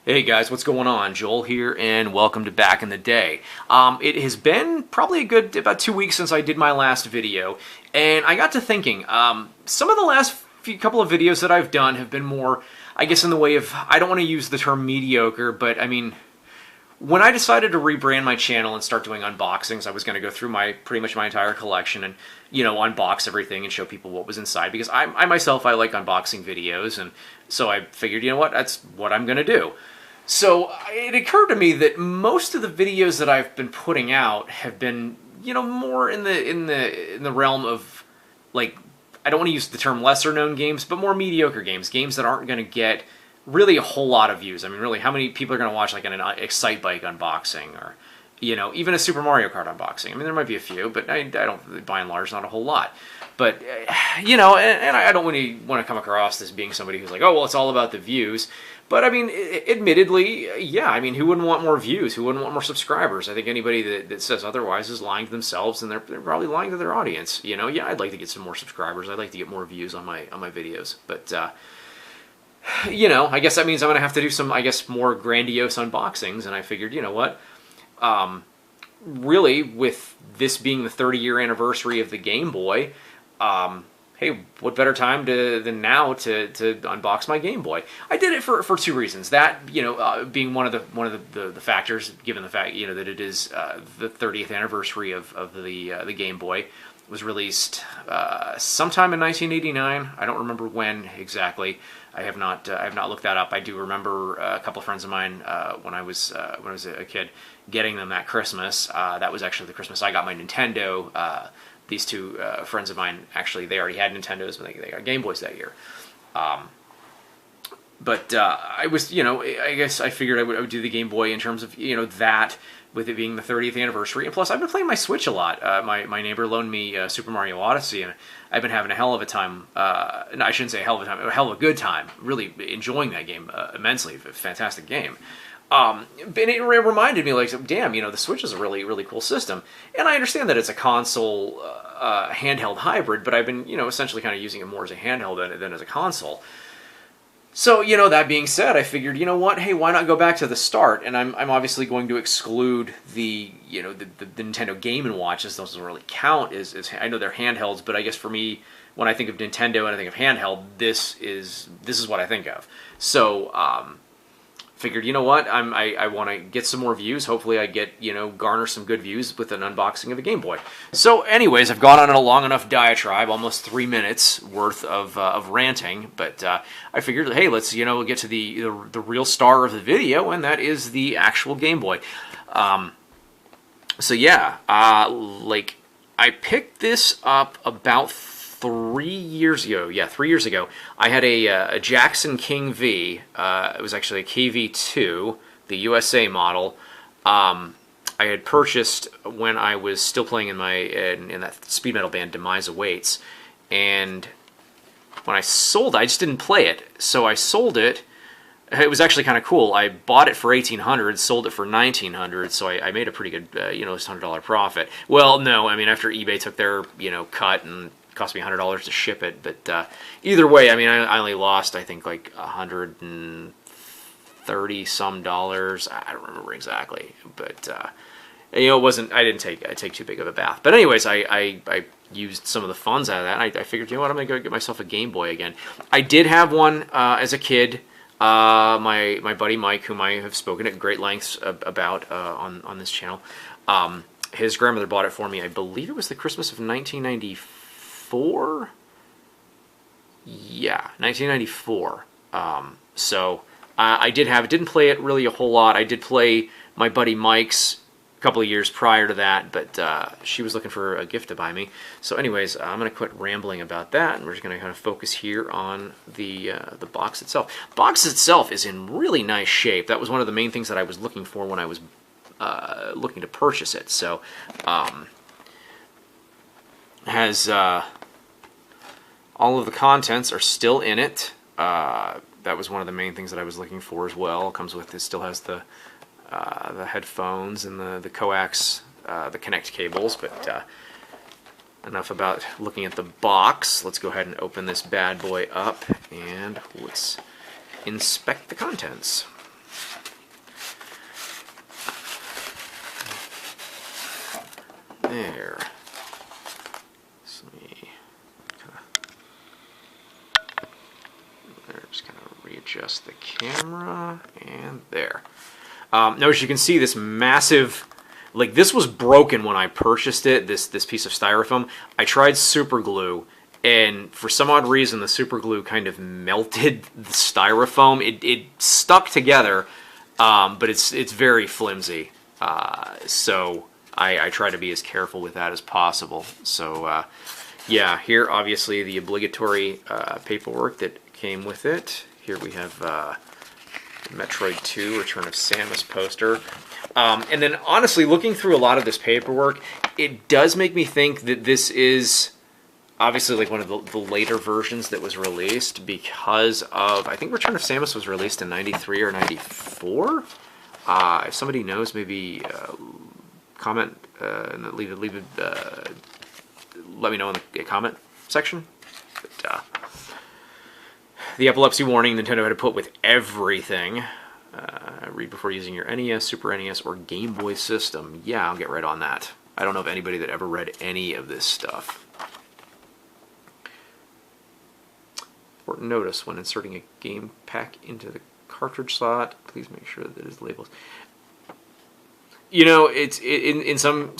Hey guys, what's going on? Joel here, and welcome to Back in the Day. It has been probably a good about 2 weeks since I did my last video, and I got to thinking. Some of the last couple of videos that I've done have been more, I guess, in the way of, I don't want to use the term mediocre, but I mean, when I decided to rebrand my channel and start doing unboxings, I was going to go through pretty much my entire collection and, unbox everything and show people what was inside, because I myself, I like unboxing videos, and so I figured, you know what, that's what I'm going to do. So it occurred to me that most of the videos that I've been putting out have been, more in the realm of, like, I don't want to use the term lesser known games, but more mediocre games that aren't going to get really a whole lot of views. I mean, really, how many people are going to watch like an Excite Bike unboxing, or even a Super Mario Kart unboxing? I mean, there might be a few, but I don't, by and large, not a whole lot. But and I don't really want to come across as being somebody who's like, oh well, it's all about the views. But I mean, admittedly, yeah. I mean, who wouldn't want more views? Who wouldn't want more subscribers? I think anybody that says otherwise is lying to themselves, and they're probably lying to their audience. Yeah, I'd like to get some more subscribers. I'd like to get more views on my videos. But I guess that means I'm going to have to do some, I guess, more grandiose unboxings. And I figured, you know what? Really, with this being the 30-year anniversary of the Game Boy, hey, what better time than now to unbox my Game Boy? I did it for two reasons. That, being one of the factors, given the fact that it is the 30th anniversary of the Game Boy. It was released sometime in 1989. I don't remember when exactly. I have not looked that up. I do remember a couple of friends of mine when I was a kid getting them that Christmas. That was actually the Christmas I got my Nintendo. These two friends of mine, actually, they already had Nintendos, but they got Game Boys that year. But I was, I guess I figured I would do the Game Boy in terms of, that, with it being the 30th anniversary. And plus, I've been playing my Switch a lot. My neighbor loaned me Super Mario Odyssey, and I've been having a hell of a time. No, I shouldn't say a hell of a time, a hell of a good time. Really enjoying that game immensely. Fantastic game. And it reminded me, like, damn, the Switch is a really, really cool system. And I understand that it's a console handheld hybrid, but I've been, essentially kind of using it more as a handheld than as a console. So, that being said, I figured, you know what, hey, why not go back to the start? And I'm obviously going to exclude the Nintendo Game & Watch, as those don't really count. I know they're handhelds, but I guess for me, when I think of Nintendo and I think of handheld, this is what I think of. So, figured, you know what, I want to get some more views. Hopefully I get, garner some good views with an unboxing of a Game Boy. So anyways, I've gone on a long enough diatribe, almost 3 minutes worth of ranting, but I figured, hey, let's, get to the real star of the video, and that is the actual Game Boy. So yeah, like, I picked this up about 3 years ago. Yeah, 3 years ago. I had a Jackson King V. It was actually a KV2, the USA model. I had purchased when I was still playing in that speed metal band Demise Awaits, and when I sold it, I just didn't play it. So I sold it. It was actually kind of cool. I bought it for $1,800, sold it for $1,900, so I made a pretty good, $100 profit. Well, no, I mean, after eBay took their, cut, and cost me $100 to ship it, but either way, I mean, I only lost, I think, like $130 some dollars. I don't remember exactly, but it wasn't. I didn't take too big of a bath. But anyways, I used some of the funds out of that, and I figured, you know what, I'm gonna go get myself a Game Boy again. I did have one as a kid. My buddy Mike, whom I have spoken at great lengths about on this channel, his grandmother bought it for me. I believe it was the Christmas of 1994. Yeah, 1994. So I did have it. Didn't play it really a whole lot. I did play my buddy Mike's a couple of years prior to that, but she was looking for a gift to buy me. So anyways, I'm going to quit rambling about that, and we're just going to kind of focus here on the box itself. Box itself is in really nice shape. That was one of the main things that I was looking for when I was looking to purchase it. So has all of the contents are still in it. That was one of the main things that I was looking for as well. It comes with, it still has the headphones and the coax, the connect cables. But enough about looking at the box. Let's go ahead and open this bad boy up, and let's inspect the contents. camera, and there. Now, as you can see, this massive, like, this was broken when I purchased it, this piece of styrofoam. I tried super glue, and for some odd reason, the super glue kind of melted the styrofoam. It stuck together, but it's very flimsy. So I try to be as careful with that as possible. So, yeah, here, obviously, the obligatory paperwork that came with it. Here we have Metroid 2 Return of Samus poster. And then, honestly, looking through a lot of this paperwork, it does make me think that this is obviously like one of the later versions that was released, because of, I think Return of Samus was released in 93 or 94? If somebody knows, maybe comment and let me know in the comment section. But, the epilepsy warning Nintendo had to put with everything. Read before using your NES, Super NES, or Game Boy system. Yeah, I'll get right on that. I don't know of anybody that ever read any of this stuff. Important notice, when inserting a game pack into the cartridge slot, please make sure that it is labeled. You know, in some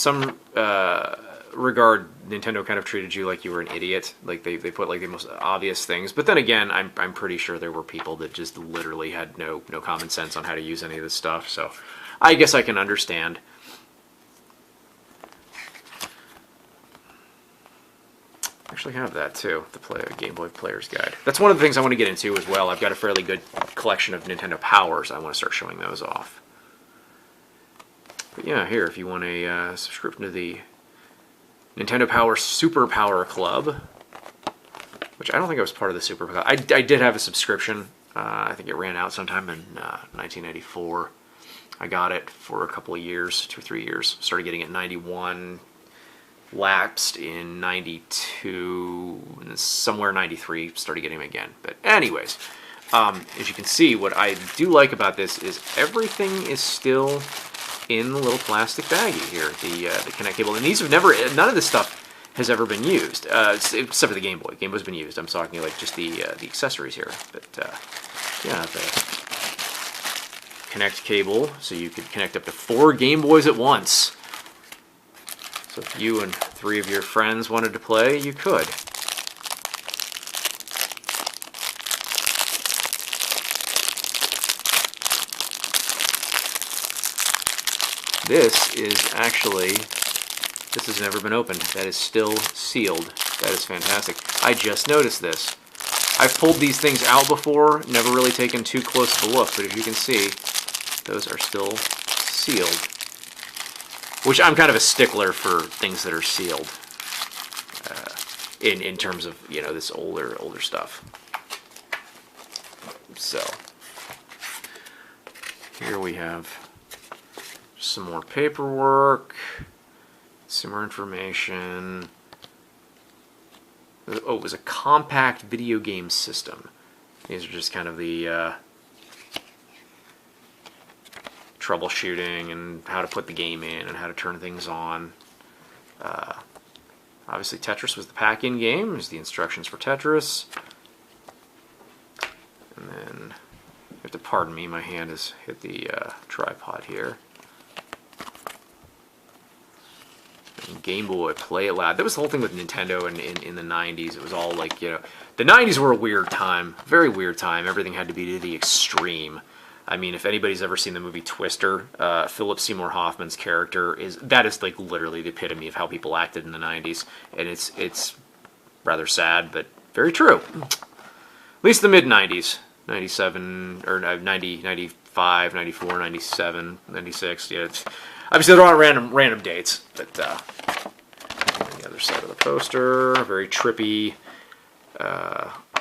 regard, Nintendo kind of treated you like you were an idiot. Like they put like the most obvious things. But then again, I'm pretty sure there were people that just literally had no common sense on how to use any of this stuff. So I guess I can understand. I actually have that too, the Game Boy Player's Guide. That's one of the things I want to get into as well. I've got a fairly good collection of Nintendo Powers. I want to start showing those off. But yeah, here, if you want a subscription to the Nintendo Power Super Power Club, which I don't think I was part of the Super Club. I did have a subscription. I think it ran out sometime in 1984. I got it for a couple of years, 2 or 3 years. Started getting it in 91, lapsed in 92, and somewhere in 93, started getting them again. But anyways, as you can see, what I do like about this is everything is still in the little plastic baggie here, the Connect cable. And these have never, none of this stuff has ever been used, except for the Game Boy. Game Boy's been used. I'm talking like just the accessories here. But yeah, the Connect cable, so you could connect up to 4 Game Boys at once. So if you and 3 of your friends wanted to play, you could. This is actually, this has never been opened. That is still sealed. That is fantastic. I just noticed this. I've pulled these things out before, never really taken too close of a look, but as you can see, those are still sealed. Which I'm kind of a stickler for things that are sealed. In terms of, you know, this older stuff. So, here we have some more paperwork, some more information. Oh, it was a compact video game system. These are just kind of the troubleshooting and how to put the game in and how to turn things on. Obviously, Tetris was the pack-in game. There's the instructions for Tetris. And then, you have to pardon me, my hand has hit the tripod here. Game Boy, Play It Loud. That was the whole thing with Nintendo in the 90s. It was all like, you know, the 90s were a weird time, very weird time. Everything had to be to the extreme. I mean, if anybody's ever seen the movie Twister, Philip Seymour Hoffman's character is like literally the epitome of how people acted in the 90s, and it's rather sad, but very true. At least the mid-90s, 97 or 90, 95, 94, 97, 96. Yeah, obviously they're on random dates, but the other side of the poster, very trippy,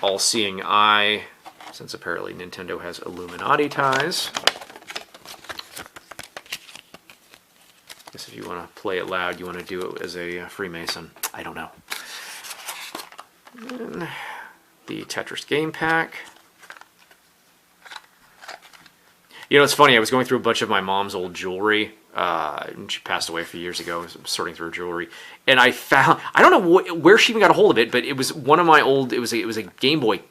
all-seeing eye. Since apparently Nintendo has Illuminati ties. I guess if you want to play it loud, you want to do it as a Freemason. I don't know. And the Tetris game pack. You know, it's funny, I was going through a bunch of my mom's old jewelry. She passed away a few years ago. I was sorting through her jewelry, and I found, I don't know where she even got a hold of it, but it was one of my old, it was a Game Boy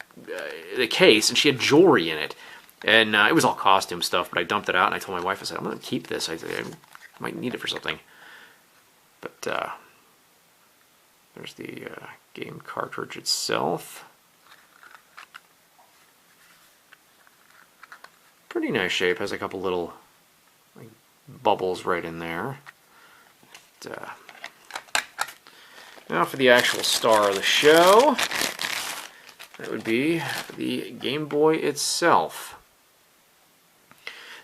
the case, and she had jewelry in it. And it was all costume stuff, but I dumped it out, and I told my wife, I said, I'm going to keep this. I might need it for something. But there's the game cartridge itself. Pretty nice shape. Has a couple little like, bubbles right in there. But, now for the actual star of the show. That would be the Game Boy itself.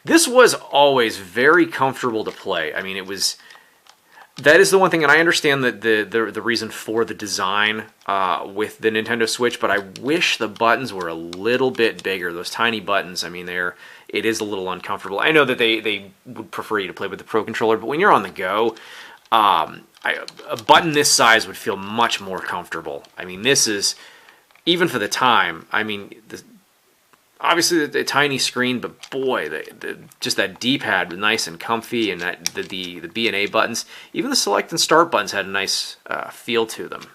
This was always very comfortable to play. I mean, it was... That is the one thing, and I understand that the reason for the design with the Nintendo Switch, but I wish the buttons were a little bit bigger. Those tiny buttons, I mean, it is a little uncomfortable. I know that they would prefer you to play with the Pro Controller, but when you're on the go, a button this size would feel much more comfortable. I mean, this is, even for the time, I mean, obviously the tiny screen, but boy, just that D-pad was nice and comfy, and that the B and A buttons, even the select and start buttons had a nice feel to them.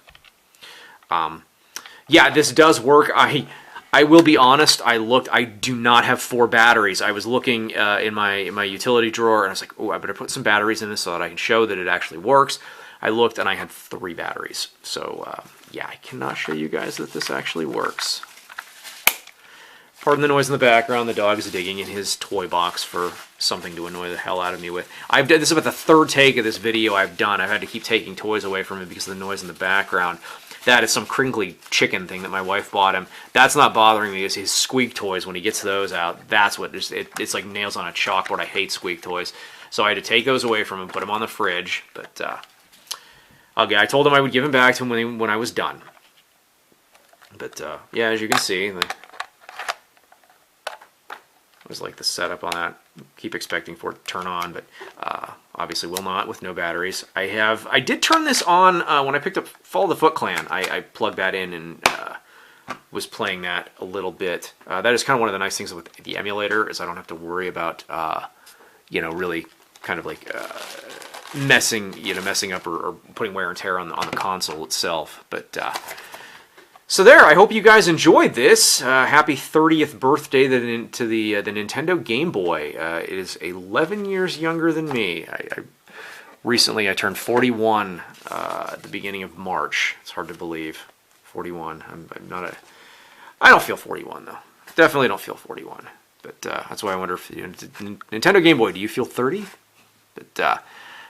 Yeah, this does work. I will be honest. I do not have 4 batteries. I was looking in my utility drawer, and I was like, oh, I better put some batteries in this so that I can show that it actually works. I looked, and I had 3 batteries. So yeah, I cannot show you guys that this actually works. Pardon the noise in the background. The dog is digging in his toy box for something to annoy the hell out of me with. This is about the 3rd take of this video I've done. I've had to keep taking toys away from him because of the noise in the background. That is some crinkly chicken thing that my wife bought him. That's not bothering me. It's his squeak toys. When he gets those out, that's what it's like nails on a chalkboard. I hate squeak toys. So I had to take those away from him, put them on the fridge. But okay, I told him I would give him back to him when I was done. But yeah, as you can see, was like the setup on that. Keep expecting for it to turn on, but obviously will not with no batteries. I did turn this on when I picked up Fall of the Foot Clan. I plugged that in and was playing that a little bit. That is kind of one of the nice things with the emulator, is I don't have to worry about you know, really kind of like messing up or putting wear and tear on the console itself. But so there, I hope you guys enjoyed this. Happy 30th birthday to the Nintendo Game Boy. It is 11 years younger than me. Recently I turned 41 at the beginning of March. It's hard to believe. 41. I'm not a... I don't feel 41 though. Definitely don't feel 41. But that's why I wonder if Nintendo Game Boy, do you feel 30? But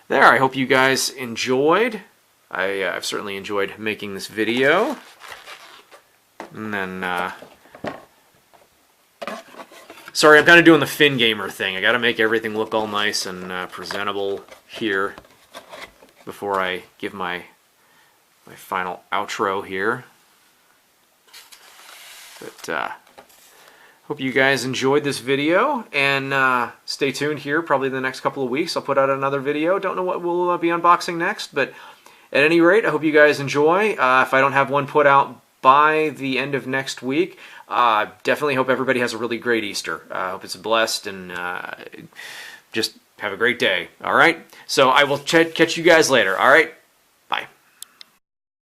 there, I hope you guys enjoyed. I've certainly enjoyed making this video. And then, sorry, I'm kind of doing the Fin Gamer thing. I got to make everything look all nice and presentable here before I give my final outro here. But hope you guys enjoyed this video, and stay tuned here. Probably the next couple of weeks I'll put out another video. Don't know what we'll be unboxing next, but at any rate, I hope you guys enjoy. If I don't have one put out by the end of next week, definitely hope everybody has a really great Easter. I hope it's blessed, and just have a great day. All right? So I will catch you guys later. All right?